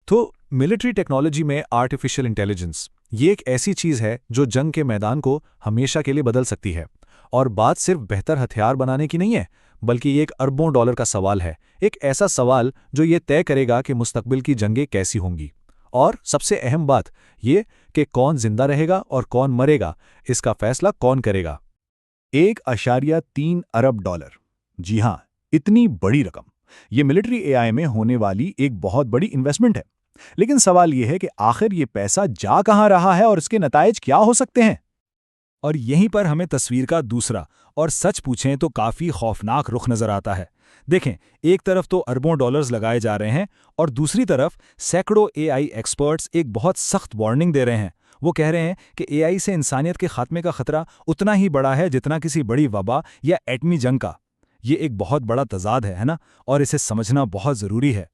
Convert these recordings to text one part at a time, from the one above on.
تو military technology में artificial intelligence ये एक ऐसी चीज़ है जो जंग के मैदान को हमेशा के लिए बदल सकती है। और बात सिर्फ बेहतर हथियार बनाने की नहीं है, बल्कि ये एक अरबों डॉलर का सवाल है, एक ऐसा सवाल जो ये तय करेगा कि मुस्तकबिल की जंगें कैसी होंगी। और सबसे अहम बात ये कि कौन जिंदा रहेगा और कौन मरेगा, इसका फैसला कौन करेगा। 1.3 अरब डॉलर, जी हाँ, इतनी बड़ी रकम। ये मिलिट्री एआई में होने वाली एक बहुत बड़ी इन्वेस्टमेंट है। लेकिन सवाल यह है कि आखिर ये पैसा जा कहां रहा है और इसके नतायज क्या हो सकते हैं। और यहीं पर हमें तस्वीर का दूसरा और सच पूछें तो काफी खौफनाक रुख नजर आता है। देखें, एक तरफ तो अरबों डॉलर्स लगाए जा रहे हैं और दूसरी तरफ सैकड़ों एआई एक्सपर्ट्स एक बहुत सख्त वार्निंग दे रहे हैं। वो कह रहे हैं कि एआई से इंसानियत के खात्मे का खतरा उतना ही बड़ा है जितना किसी बड़ी वबा या एटमी जंग का। ये एक बहुत बड़ा तजाद है ना, और इसे समझना बहुत जरूरी है।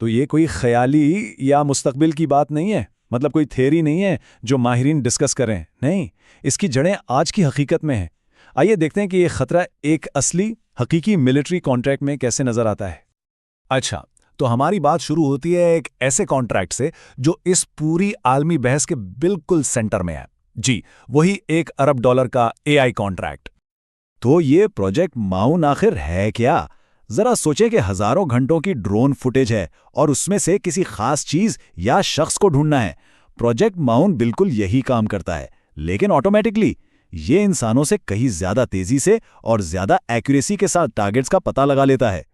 तो ये कोई ख्याली या मुस्तकबिल की बात नहीं है, मतलब कोई थ्योरी नहीं है जो माहिरीन डिस्कस करें। नहीं, इसकी जड़ें आज की हकीकत में हैं। आइए देखते हैं कि ये खतरा एक असली हकीकी मिलिट्री कॉन्ट्रैक्ट में कैसे नजर आता है। अच्छा, तो हमारी बात शुरू होती है एक ऐसे कॉन्ट्रैक्ट से जो इस पूरी आलमी बहस के बिल्कुल सेंटर में है। जी, वही 1 अरब डॉलर का एआई कॉन्ट्रैक्ट। तो ये प्रोजेक्ट माउन आखिर है क्या? जरा सोचें कि हजारों घंटों की ड्रोन फुटेज है और उसमें से किसी खास चीज या शख्स को ढूंढना है। प्रोजेक्ट माउन बिल्कुल यही काम करता है, लेकिन ऑटोमेटिकली। ये इंसानों से कहीं ज्यादा तेजी से और ज्यादा एक्यूरेसी के साथ टारगेट्स का पता लगा लेता है।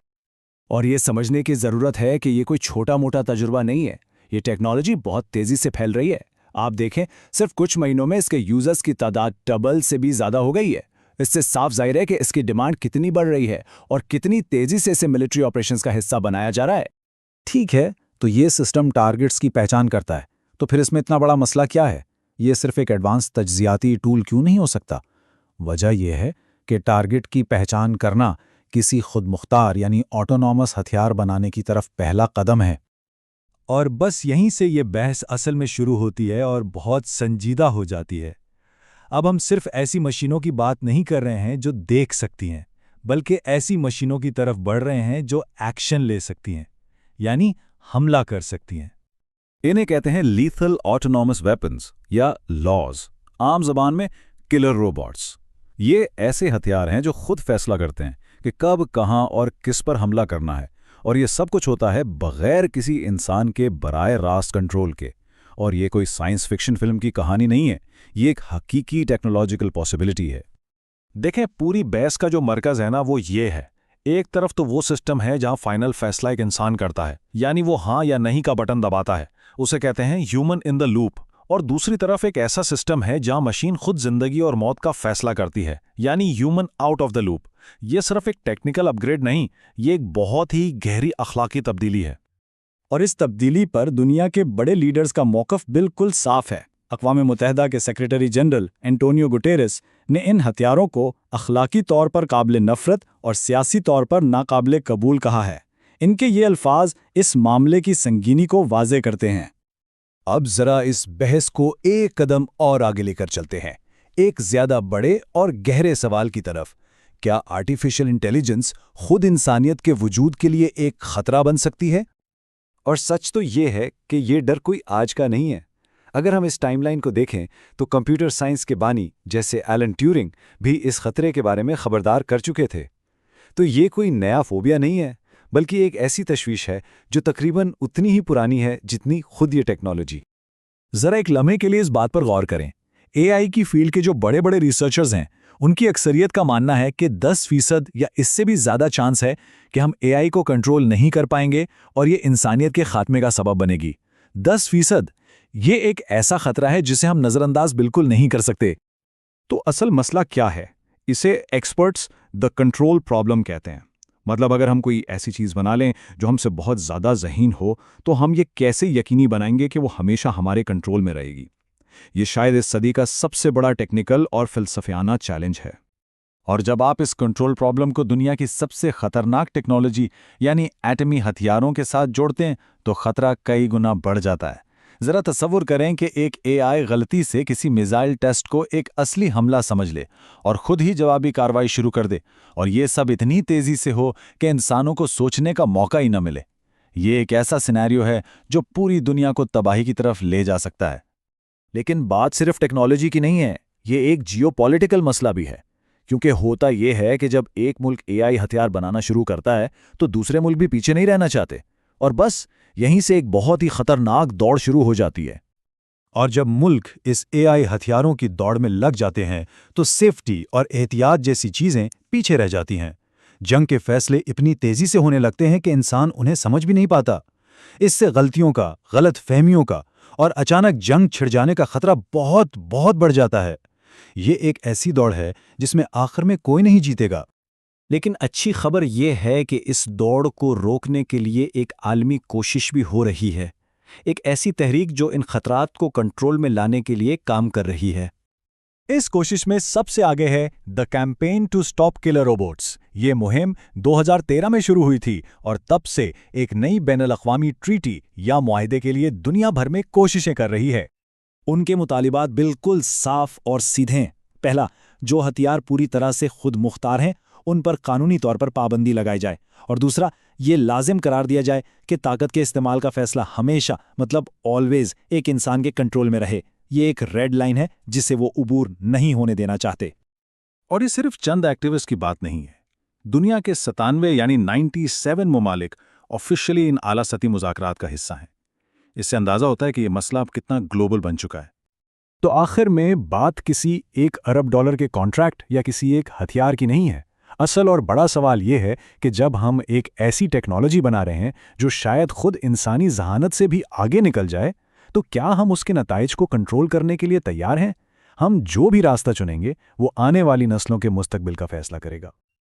और ये समझने की जरूरत है कि ये कोई छोटा मोटा तजुर्बा नहीं है। ये टेक्नोलॉजी बहुत तेजी से फैल रही है। आप देखें, सिर्फ कुछ महीनों में इसके यूजर्स की तादाद डबल से भी ज्यादा हो गई है। इससे साफ जाहिर है कि इसकी डिमांड कितनी बढ़ रही है और कितनी तेजी से इसे मिलिट्री ऑपरेशंस का हिस्सा बनाया जा रहा है। ठीक है, तो ये सिस्टम टारगेट्स की पहचान करता है, तो फिर इसमें इतना बड़ा मसला क्या है? ये सिर्फ एक एडवांस तज्जियाती टूल क्यों नहीं हो सकता? वजह यह है कि टारगेट की पहचान करना किसी खुद मुख्तार यानी ऑटोनॉमस हथियार बनाने की तरफ पहला कदम है। और बस यहीं से ये बहस असल में शुरू होती है और बहुत संजीदा हो जाती है। अब हम सिर्फ ऐसी मशीनों की बात नहीं कर रहे हैं जो देख सकती हैं, बल्कि ऐसी मशीनों की तरफ बढ़ रहे हैं जो एक्शन ले सकती हैं, यानी हमला कर सकती हैं। इन्हें कहते हैं लीथल ऑटोनॉमस वेपन्स या लॉज, आम जबान में किलर रोबोट्स। ये ऐसे हथियार हैं जो खुद फैसला करते हैं कि कब, कहां और किस पर हमला करना है, और ये सब कुछ होता है बगैर किसी इंसान के बराए रास्त कंट्रोल के। और ये कोई साइंस फिक्शन फिल्म की कहानी नहीं है, ये एक हकीकी टेक्नोलॉजिकल पॉसिबिलिटी है। देखें, पूरी बहस का जो मरकज है ना, वो ये है। एक तरफ तो वो सिस्टम है जहां फाइनल फैसला एक इंसान करता है, यानी वो हाँ या नहीं का बटन दबाता है, उसे कहते हैं ह्यूमन इन द लूप। और दूसरी तरफ एक ऐसा सिस्टम है जहां मशीन खुद जिंदगी और मौत का फैसला करती है, यानी human out of the loop. ये सिर्फ एक टेक्निकल अपग्रेड नहीं, ये एक बहुत ही गहरी अखलाकी तब्दीली है। और इस तब्दीली पर दुनिया के बड़े लीडर्स का मौक़िफ़ बिल्कुल साफ है। अक़वाम मुत्तहिदा के सेक्रेटरी जनरल एंटोनियो गुटेरेस ने इन हथियारों को अखलाकी तौर पर काबिल नफ़रत और सियासी तौर पर नाकाबिल कबूल कहा है। इनके ये अल्फाज इस मामले की संगीनी को वाज़े करते हैं। अब जरा इस बहस को एक कदम और आगे लेकर चलते हैं, एक ज्यादा बड़े और गहरे सवाल की तरफ। क्या आर्टिफिशियल इंटेलिजेंस खुद इंसानियत के वजूद के लिए एक खतरा बन सकती है? और सच तो ये है कि ये डर कोई आज का नहीं है। अगर हम इस टाइमलाइन को देखें तो कंप्यूटर साइंस के बानी जैसे एलन ट्यूरिंग भी इस खतरे के बारे में खबरदार कर चुके थे। तो ये कोई नया फोबिया नहीं है, बल्कि एक ऐसी तशवीश है जो तकरीबन उतनी ही पुरानी है जितनी खुद ये टेक्नोलॉजी। जरा एक लम्हे के लिए इस बात पर गौर करें। एआई की फील्ड के जो बड़े बड़े रिसर्चर्स हैं, उनकी अक्सरियत का मानना है कि 10% या इससे भी ज्यादा चांस है कि हम एआई को कंट्रोल नहीं कर पाएंगे और ये इंसानियत के खात्मे का सबब बनेगी। 10%, ये एक ऐसा खतरा है जिसे हम नजरअंदाज बिल्कुल नहीं कर सकते। तो असल मसला क्या है? इसे एक्सपर्ट्स द कंट्रोल प्रॉब्लम कहते हैं। मतलब अगर हम कोई ऐसी चीज़ बना लें जो हमसे बहुत ज़्यादा ज़हीन हो, तो हम ये कैसे यकीनी बनाएंगे कि वो हमेशा हमारे कंट्रोल में रहेगी? ये शायद इस सदी का सबसे बड़ा टेक्निकल और फिलसफियाना चैलेंज है। और जब आप इस कंट्रोल प्रॉब्लम को दुनिया की सबसे खतरनाक टेक्नोलॉजी यानी एटमी हथियारों के साथ जोड़ते हैं, तो खतरा कई गुना बढ़ जाता है। ज़रा तसव्वुर करें कि एक एआई गलती से किसी मिसाइल टेस्ट को एक असली हमला समझ ले और खुद ही जवाबी कार्रवाई शुरू कर दे, और ये सब इतनी तेज़ी से हो कि इंसानों को सोचने का मौका ही न मिले। یہ ایک ایسا سینیریو ہے جو پوری دنیا کو تباہی کی طرف لے جا سکتا ہے۔ لیکن بات صرف ٹیکنالوجی کی نہیں ہے، یہ ایک جیو پولیٹیکل مسئلہ بھی ہے، کیونکہ ہوتا یہ ہے کہ جب ایک ملک AI ہتھیار بنانا شروع کرتا ہے تو دوسرے ملک بھی پیچھے نہیں رہنا چاہتے، اور بس یہیں سے ایک بہت ہی خطرناک دوڑ شروع ہو جاتی ہے۔ اور جب ملک اس AI ہتھیاروں کی دوڑ میں لگ جاتے ہیں تو سیفٹی اور احتیاط جیسی چیزیں پیچھے رہ جاتی ہیں۔ جنگ کے فیصلے اتنی تیزی سے ہونے لگتے ہیں کہ انسان انہیں سمجھ بھی نہیں پاتا۔ اس سے غلطیوں کا، غلط فہمیوں کا اور اچانک جنگ چھڑ جانے کا خطرہ بہت بہت بڑھ جاتا ہے۔ یہ ایک ایسی دوڑ ہے جس میں آخر میں کوئی نہیں جیتے گا۔ لیکن اچھی خبر یہ ہے کہ اس دوڑ کو روکنے کے لیے ایک عالمی کوشش بھی ہو رہی ہے، ایک ایسی تحریک جو ان خطرات کو کنٹرول میں لانے کے لیے کام کر رہی ہے۔ اس کوشش میں سب سے آگے ہے the campaign to stop killer robots. یہ مہم 2013 میں شروع ہوئی تھی اور تب سے ایک نئی بین الاقوامی ٹریٹی یا معاہدے کے لیے دنیا بھر میں کوششیں کر رہی ہے۔ ان کے مطالبات بالکل صاف اور سیدھے ہیں۔ پہلا، جو ہتھیار پوری طرح سے خود مختار ہیں ان پر قانونی طور پر پابندی لگائی جائے، اور دوسرا، یہ لازم قرار دیا جائے کہ طاقت کے استعمال کا فیصلہ ہمیشہ آلویز ایک انسان کے کنٹرول میں رہے۔ یہ ایک ریڈ لائن ہے جسے وہ عبور نہیں ہونے دینا چاہتے۔ اور یہ صرف چند ایکٹیوسٹ کی بات نہیں ہے، دنیا کے 97 ممالک آفیشلی ان اعلیٰ سطحی مذاکرات کا حصہ ہیں۔ اس سے اندازہ ہوتا ہے کہ یہ مسئلہ اب کتنا گلوبل بن چکا ہے۔ تو آخر میں بات کسی $1 ارب کے کانٹریکٹ یا کسی ایک ہتھیار کی نہیں ہے۔ اصل اور بڑا سوال یہ ہے کہ جب ہم ایک ایسی ٹیکنالوجی بنا رہے ہیں جو شاید خود انسانی ذہانت سے بھی آگے نکل جائے، تو کیا ہم اس کے نتائج کو کنٹرول کرنے کے لیے تیار ہیں؟ ہم جو بھی راستہ چنیں گے وہ آنے والی نسلوں کے مستقبل کا فیصلہ کرے گا۔